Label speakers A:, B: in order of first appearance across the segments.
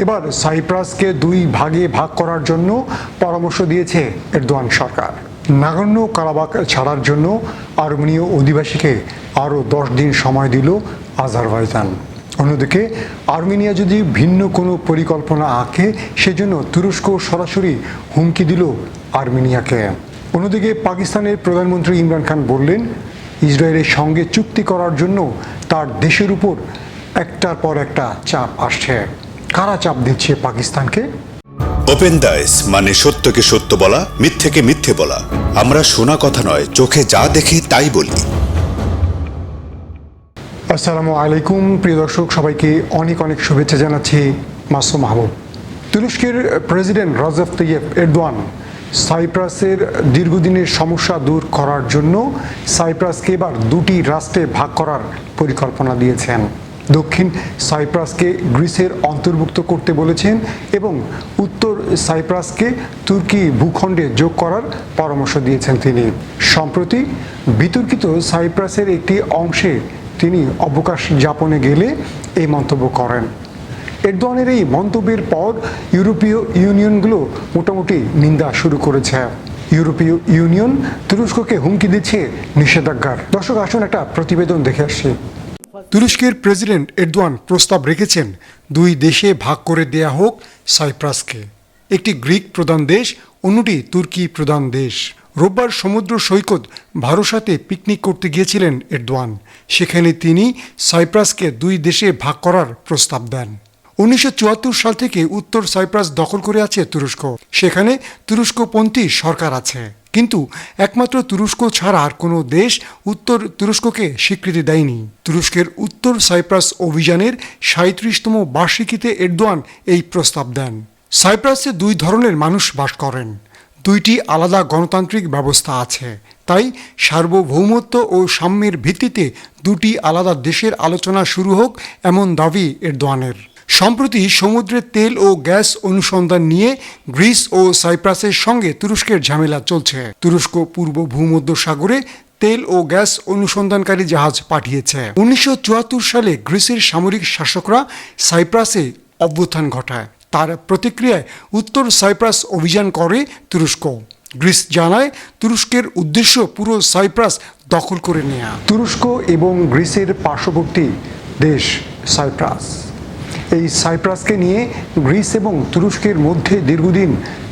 A: এবার সাইপ্রাসকে দুই ভাগে ভাগ করার জন্য পরামর্শ দিয়েছে এরদোয়ান সরকার। নাগর্নো কারাবাখ ছাড়ার জন্য আর্মেনীয় অধিবাসীকে আরও 10 দিন সময় দিল আজারবাইজান। অন্যদিকে আর্মেনিয়া যদি ভিন্ন কোনো পরিকল্পনা আঁকে সেজন্য তুরস্ক সরাসরি হুমকি দিল আর্মেনিয়াকে। অন্যদিকে পাকিস্তানের প্রধানমন্ত্রী ইমরান খান বললেন, ইসরায়েলের সঙ্গে চুক্তি করার জন্য তার দেশের উপর একটার পর একটা চাপ আসছে। কারা চাপ দিচ্ছে পাকিস্তানকে?
B: ওপেন দাইস মানে সত্যকে সত্য বলা, মিথ্যেকে মিথ্যে বলা। আমরা শোনা কথা নয়, চোখে যা দেখি তাই বলি।
A: আসসালামু আলাইকুম প্রিয় দর্শক, সবাইকে অনেক অনেক শুভেচ্ছা জানাচ্ছি। মাসুম মাহবুব। তুরস্কের প্রেসিডেন্ট রজব তাইয়্যিপ এরদোয়ান সাইপ্রাসের দীর্ঘদিনের সমস্যা দূর করার জন্য সাইপ্রাসকে এবার দুটি রাষ্ট্রে ভাগ করার পরিকল্পনা দিয়েছেন। দক্ষিণ সাইপ্রাসকে গ্রিসের অন্তর্ভুক্ত করতে বলেছেন এবং উত্তর সাইপ্রাসকে তুর্কি ভূখণ্ডে যোগ করার পরামর্শ দিয়েছেন তিনি। সম্প্রতি বিতর্কিত সাইপ্রাসের একটি অংশে তিনি অবকাশ যাপনে গেলে এই মন্তব্য করেন। এরদোয়ানের এই মন্তব্যের পর ইউরোপীয় ইউনিয়নগুলো মোটামুটি নিন্দা শুরু করেছে। ইউরোপীয় ইউনিয়ন তুরস্ককে হুমকি দিচ্ছে নিষেধাজ্ঞার। দর্শক আসুন একটা প্রতিবেদন দেখে আসছি। তুরস্কের প্রেসিডেন্ট এরদোয়ান প্রস্তাব রেখেছেন দুই দেশে ভাগ করে দেয়া হোক সাইপ্রাসকে। একটি গ্রিক প্রধান দেশ, অন্যটি তুর্কি প্রধান দেশ। রোববার সমুদ্র সৈকত ভারসাতে পিকনিক করতে গিয়েছিলেন এরদোয়ান। সেখানে তিনি সাইপ্রাসকে দুই দেশে ভাগ করার প্রস্তাব দেন। 1974 সাল থেকে উত্তর সাইপ্রাস দখল করে আছে তুরস্ক। সেখানে তুরস্কপন্থী সরকার আছে, কিন্তু একমাত্র তুরস্ক ছাড়া আর কোনো দেশ উত্তর তুরস্ককে স্বীকৃতি দেয়নি। তুরস্কের উত্তর সাইপ্রাস অভিযানের 37তম বার্ষিকীতে এরদোয়ান এই প্রস্তাব দেন। সাইপ্রাসে দুই ধরনের মানুষ বাস করেন, দুইটি আলাদা গণতান্ত্রিক ব্যবস্থা আছে, তাই সার্বভৌমত্ব ও সাম্যের ভিত্তিতে দুটি আলাদা দেশের আলোচনা শুরু হোক, এমন দাবি এরদোয়ানের। সম্প্রতি সমুদ্রের তেল ও গ্যাস অনুসন্ধান নিয়ে গ্রিস ও সাইপ্রাসের সঙ্গে তুরস্কের ঝামেলা চলছে। তুরস্ক পূর্ব ভূমধ্য সাগরে তেল ও গ্যাস অনুসন্ধানকারী জাহাজ পাঠিয়েছে। 1974 সালে গ্রিসের সামরিক শাসকরা সাইপ্রাসে অভ্যুত্থান ঘটায়। তার প্রতিক্রিয়ায় উত্তর সাইপ্রাস অভিযান করে তুরস্ক। গ্রিস জানায় তুরস্কের উদ্দেশ্য পুরো সাইপ্রাস দখল করে নেয়া। তুরস্ক এবং গ্রিসের পার্শ্ববর্তী দেশ সাইপ্রাস। এই সাইপ্রাসকে নিয়ে গ্রিস এবং তুরস্কের মধ্যে দীর্ঘদিন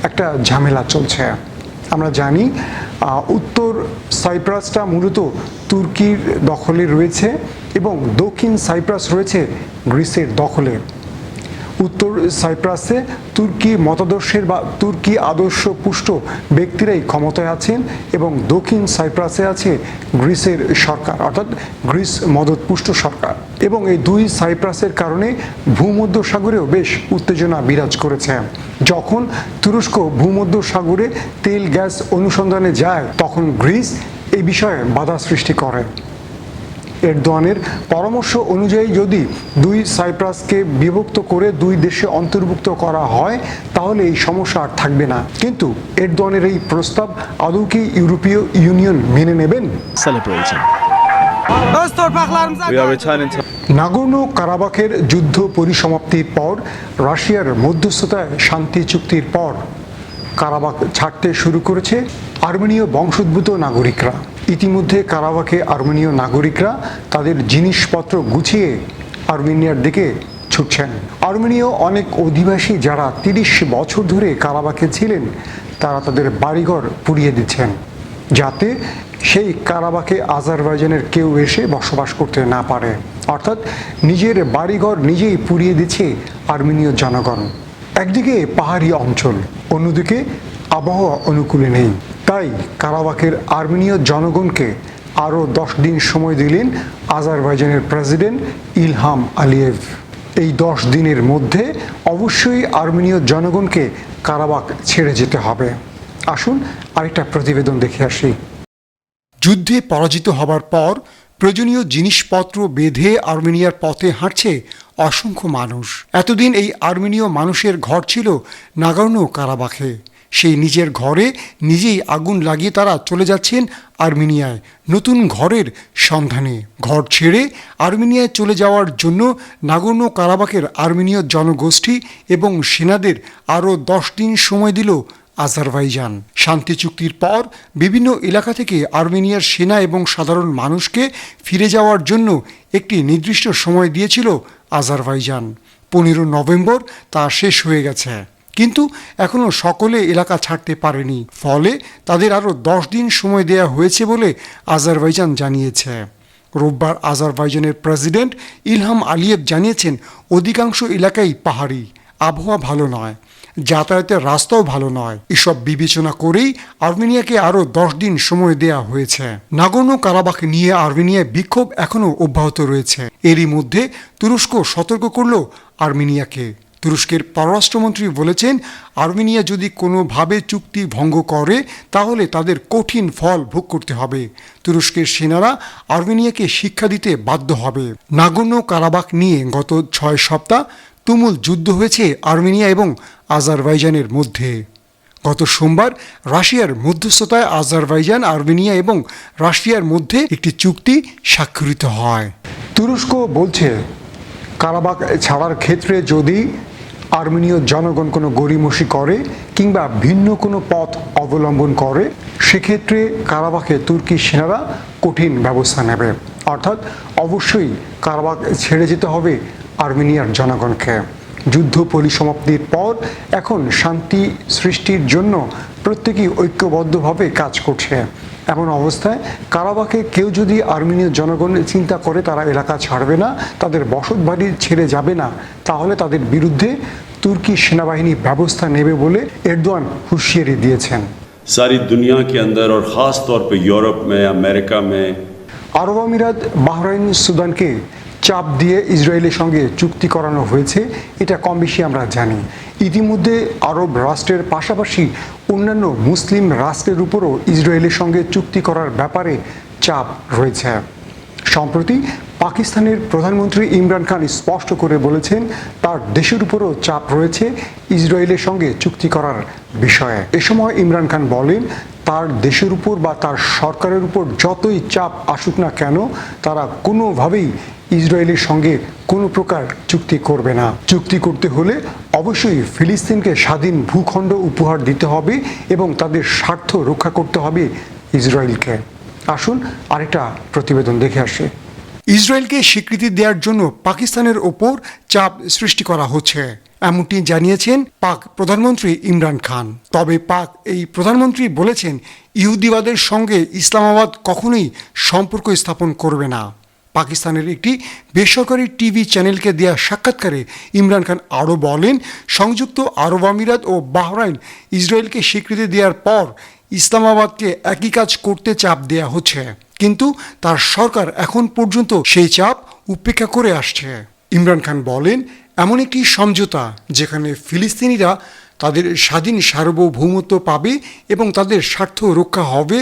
A: একটা ঝামেলা চলছে। আমরা জানি উত্তর সাইপ্রাসটা মূলত তুর্কির দখলে রয়েছে এবং দক্ষিণ সাইপ্রাস রয়েছে গ্রিসের দখলে। উত্তর সাইপ্রাসে তুর্কি মতাদর্শের বা তুর্কি আদর্শ পুষ্ট ব্যক্তিরাই ক্ষমতায় আছেন এবং দক্ষিণ সাইপ্রাসে আছে গ্রিসের সরকার, অর্থাৎ গ্রিস মদতপুষ্ট সরকার। এবং এই দুই সাইপ্রাসের কারণে ভূমধ্য সাগরেও বেশ উত্তেজনা বিরাজ করেছে। যখন তুরস্ক ভূমধ্য সাগরে তেল গ্যাস অনুসন্ধানে যায় তখন গ্রিস এই বিষয়ে বাধা সৃষ্টি করে। এরদোয়ানের পরামর্শ অনুযায়ী যদি দুই সাইপ্রাসকে বিভক্ত করে দুই দেশে অন্তর্ভুক্ত করা হয় তাহলে এই সমস্যা আর থাকবে না। কিন্তু এরদোয়ানের এই প্রস্তাব আদৌ কি ইউরোপীয় ইউনিয়ন মেনে নেবেন? নাগর্নো কারাবাখের যুদ্ধ পরিসমাপ্তির পর রাশিয়ার মধ্যস্থতায় শান্তি চুক্তির পর কারাবাখ ছাড়তে শুরু করেছে আর্মেনীয় বংশোদ্ভূত নাগরিকরা। ইতিমধ্যে কারাবাখে আর্মেনীয় নাগরিকরা তাদের জিনিসপত্র গুছিয়ে আর্মেনিয়ার দিকে ছুটছেন। আর্মেনীয় অনেক অধিবাসী যারা 30 বছর ধরে কারাবাখে ছিলেন তারা তাদের বাড়িঘর পুড়িয়ে দিচ্ছেন, যাতে সেই কারাবাখে আজারবাইজানের কেউ এসে বসবাস করতে না পারে। অর্থাৎ নিজের বাড়িঘর নিজেই পুড়িয়ে দিচ্ছে আর্মেনীয় জনগণ। একদিকে পাহাড়ি অঞ্চল, অন্যদিকে আবহাওয়া অনুকূলে নেই। তাই কারাবাখের আর্মেনীয় জনগণকে আরও 10 দিন সময় দিলেন আজারবাইজানের প্রেসিডেন্ট ইলহাম আলিয়েভ। এই 10 দিনের মধ্যে অবশ্যই আর্মেনীয় জনগণকে কারাবাখ ছেড়ে যেতে হবে। আসুন আরেকটা প্রতিবেদন দেখে আসি। যুদ্ধে পরাজিত হবার পর প্রয়োজনীয় জিনিসপত্র বেঁধে আর্মেনিয়ার পথে হাঁটছে অসংখ্য মানুষ। এতদিন এই আর্মেনীয় মানুষের ঘর ছিল নাগর্নো কারাবাখে। সেই নিজের ঘরে নিজেই আগুন লাগিয়ে তারা চলে যাচ্ছেন আর্মেনিয়ায় নতুন ঘরের সন্ধানে। ঘর ছেড়ে আর্মেনিয়ায় চলে যাওয়ার জন্য নাগোর্নো কারাবাখের আর্মেনীয় জনগোষ্ঠী এবং সেনাদের আরও 10 দিন সময় দিল আজারবাইজান। শান্তি চুক্তির পর বিভিন্ন এলাকা থেকে আর্মেনিয়ার সেনা এবং সাধারণ মানুষকে ফিরে যাওয়ার জন্য একটি নির্দিষ্ট সময় দিয়েছিল আজারবাইজান। 15 নভেম্বর তা শেষ হয়ে গেছে, কিন্তু এখনও সকলে এলাকা ছাড়তে পারেনি। ফলে তাদের আরও 10 দিন সময় দেয়া হয়েছে বলে আজারবাইজান জানিয়েছে। রোববার আজারবাইজানের প্রেসিডেন্ট ইলহাম আলিয়েভ জানিয়েছেন, অধিকাংশ এলাকাই পাহাড়ি, আবহাওয়া ভালো নয়, যাতায়াতের রাস্তাও ভালো নয়। এসব বিবেচনা করেই আর্মেনিয়াকে আরও 10 দিন সময় দেয়া হয়েছে। নাগোর্নো কারাবাখ নিয়ে আর্মেনিয়ায় বিক্ষোভ এখনও অব্যাহত রয়েছে। এরই মধ্যে তুরস্ক সতর্ক করল আর্মেনিয়াকে। তুরস্কের পররাষ্ট্রমন্ত্রী বলেছেন, আর্মেনিয়া যদি কোনোভাবে চুক্তি ভঙ্গ করে তাহলে তাদের কঠিন ফল ভোগ করতে হবে। তুরস্কের সেনারা আর্মেনিয়াকে শিক্ষা দিতে বাধ্য হবে। নাগোর্নো কারাবাখ নিয়ে গত 6 সপ্তাহ তুমুল যুদ্ধ হয়েছে আর্মেনিয়া এবং আজারবাইজানের মধ্যে। গত সোমবার রাশিয়ার মধ্যস্থতায় আজারবাইজান, আর্মেনিয়া এবং রাশিয়ার মধ্যে একটি চুক্তি স্বাক্ষরিত হয়। তুরস্ক বলছে, কারাবাখ ছাড়ার ক্ষেত্রে যদি আর্মেনীয় জনগণ কোনো গড়িমসি করে কিংবা ভিন্ন কোনো পথ অবলম্বন করে, সেক্ষেত্রে কারাবাখে তুর্কি সেনারা কঠিন ব্যবস্থা নেবে। অর্থাৎ অবশ্যই কারাবাখ ছেড়ে যেতে হবে আর্মেনিয়ার জনগণকে। যুদ্ধ পরিসমাপ্তির পর এখন শান্তি সৃষ্টির জন্য প্রত্যেকেই ঐক্যবদ্ধভাবে কাজ করছে। এমন অবস্থায় কারাবাখে কেউ যদি আর্মেনীয় জনগণ চিন্তা করে তারা এলাকা ছাড়বে না, তাদের বসতবাড়ি ছেড়ে যাবে না, তাহলে তাদের বিরুদ্ধে তুর্কি সেনাবাহিনী ব্যবস্থা নেবে বলে এরদোয়ান হুঁশিয়ারি দিয়েছেন।
C: सारी दुनिया के अंदर और ख़ास तौर पे यूरोप में, अमेरिका में
A: আরব আমিরাত, বাহরাইন, সুদানকে চাপ দিয়ে ইসরায়েলের সঙ্গে চুক্তি করানো হয়েছে, এটা কম বেশি আমরা জানি। ইতিমধ্যে আরব রাষ্ট্রের পাশাপাশি অন্যান্য মুসলিম রাষ্ট্রের উপরও ইসরায়েলের সঙ্গে চুক্তি করার ব্যাপারে চাপ রয়েছে। সম্প্রতি পাকিস্তানের প্রধানমন্ত্রী ইমরান খান স্পষ্ট করে বলেছেন, তার দেশের উপরও চাপ রয়েছে ইসরায়েলের সঙ্গে চুক্তি করার বিষয়ে। এ সময় ইমরান খান বলেন, তার দেশের উপর বা তার সরকারের উপর যতই চাপ আসুক না কেন, তারা কোনোভাবেই ইসরায়েলের সঙ্গে কোনো প্রকার চুক্তি করবে না। চুক্তি করতে হলে অবশ্যই ফিলিস্তিনকে স্বাধীন ভূখণ্ড উপহার দিতে হবে এবং তাদের স্বার্থ রক্ষা করতে হবে ইসরায়েলকে। আসুন আরেকটা প্রতিবেদন দেখে আসি। ইসরায়েলকে স্বীকৃতি দেওয়ার জন্য পাকিস্তানের ওপর চাপ সৃষ্টি করা হচ্ছে, এমনটি জানিয়েছেন পাক প্রধানমন্ত্রী ইমরান খান। তবে পাক এই প্রধানমন্ত্রী বলেছেন, ইহুদিবাদের সঙ্গে ইসলামাবাদ কখনোই সম্পর্ক স্থাপন করবে না। পাকিস্তানের একটি বেসরকারি টিভি চ্যানেলকে দেয়া সাক্ষাৎকারে ইমরান খান আরও বলেন, সংযুক্ত আরব আমিরাত ও বাহরাইন ইসরায়েলকে স্বীকৃতি দেওয়ার পর ইসলামাবাদকে একই কাজ করতে চাপ দেয়া হচ্ছে, কিন্তু তার সরকার এখন পর্যন্ত সেই চাপ উপেক্ষা করে আসছে। ইমরান খান বলেন, এমন একটি সমঝোতা যেখানে ফিলিস্তিনিরা তাদের স্বাধীন সার্বভৌমত্ব পাবে এবং তাদের স্বার্থ রক্ষা হবে,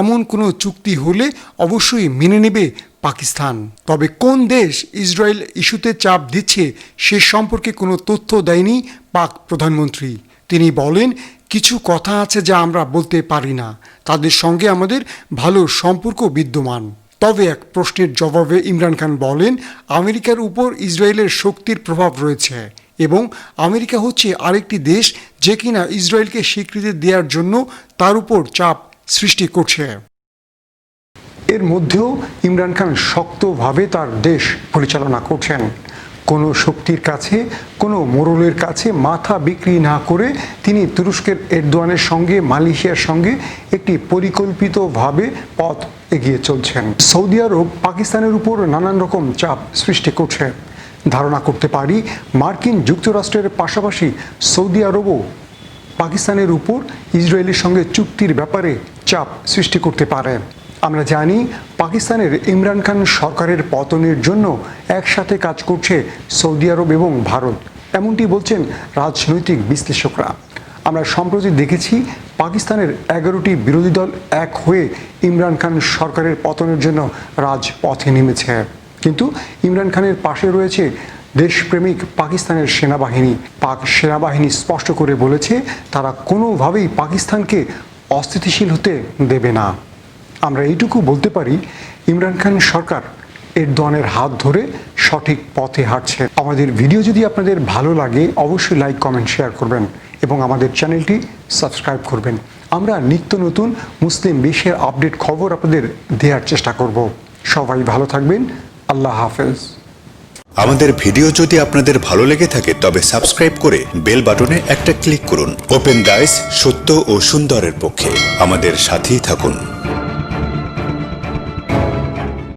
A: এমন কোনো চুক্তি হলে অবশ্যই মেনে নেবে পাকিস্তান। তবে কোন দেশ ইসরায়েল ইস্যুতে চাপ দিচ্ছে সে সম্পর্কে কোনো তথ্য দেয়নি পাক প্রধানমন্ত্রী। তিনি বলেন, কিছু কথা আছে যা আমরা বলতে পারি না, তাদের সঙ্গে আমাদের ভালো সম্পর্ক বিদ্যমান। তবে এক প্রশ্নের জবাবে ইমরান খান বলেন, আমেরিকার উপর ইসরায়েলের শক্তির প্রভাব রয়েছে এবং আমেরিকা হচ্ছে আরেকটি দেশ যে কিনা ইসরায়েলকে স্বীকৃতি দেওয়ার জন্য তার উপর চাপ সৃষ্টি করছে। এর মধ্যেও ইমরান খান শক্তভাবে তার দেশ পরিচালনা করছেন। কোনো শক্তির কাছে, কোনো মোড়লের কাছে মাথা বিক্রি না করে তিনি তুরস্কের এরদোয়ানের সঙ্গে, মালয়েশিয়ার সঙ্গে একটি পরিকল্পিতভাবে পথ এগিয়ে চলছেন। সৌদি আরব পাকিস্তানের উপর নানান রকম চাপ সৃষ্টি করছে। ধারণা করতে পারি মার্কিন যুক্তরাষ্ট্রের পাশাপাশি সৌদি আরবও পাকিস্তানের উপর ইসরায়েলের সঙ্গে চুক্তির ব্যাপারে চাপ সৃষ্টি করতে পারে। আমরা জানি পাকিস্তানের ইমরান খান সরকারের পতনের জন্য একসাথে কাজ করছে সৌদি আরব এবং ভারত, এমনটি বলছেন রাজনৈতিক বিশ্লেষকরা। আমরা সম্প্রতি দেখেছি পাকিস্তানের 11টি বিরোধী দল এক হয়ে ইমরান খান সরকারের পতনের জন্য রাজপথে নেমেছে, কিন্তু ইমরান খানের পাশে রয়েছে দেশপ্রেমিক পাকিস্তানের সেনাবাহিনী পাক সেনাবাহিনী স্পষ্ট করে বলেছে তারা কোনোভাবেই পাকিস্তানকে অস্থিতিশীল হতে দেবে না। আমরা এইটুকু বলতে পারি, ইমরান খান সরকার এরদোয়ানের হাত ধরে সঠিক পথে হাঁটছে। আমাদের ভিডিও যদি আপনাদের ভালো লাগে অবশ্যই লাইক, কমেন্ট, শেয়ার করবেন এবং আমাদের চ্যানেলটি সাবস্ক্রাইব করবেন। আমরা নিত্য নতুন মুসলিম বিশ্বের আপডেট খবর আপনাদের দেওয়ার চেষ্টা করব। সবাই ভালো থাকবেন। আল্লাহ হাফেজ।
B: আমাদের ভিডিও যদি আপনাদের ভালো লেগে থাকে তবে সাবস্ক্রাইব করে বেল বাটনে একটা ক্লিক করুন। ওপেন ডায়েস, সত্য ও সুন্দরের পক্ষে। আমাদের সাথেই থাকুন।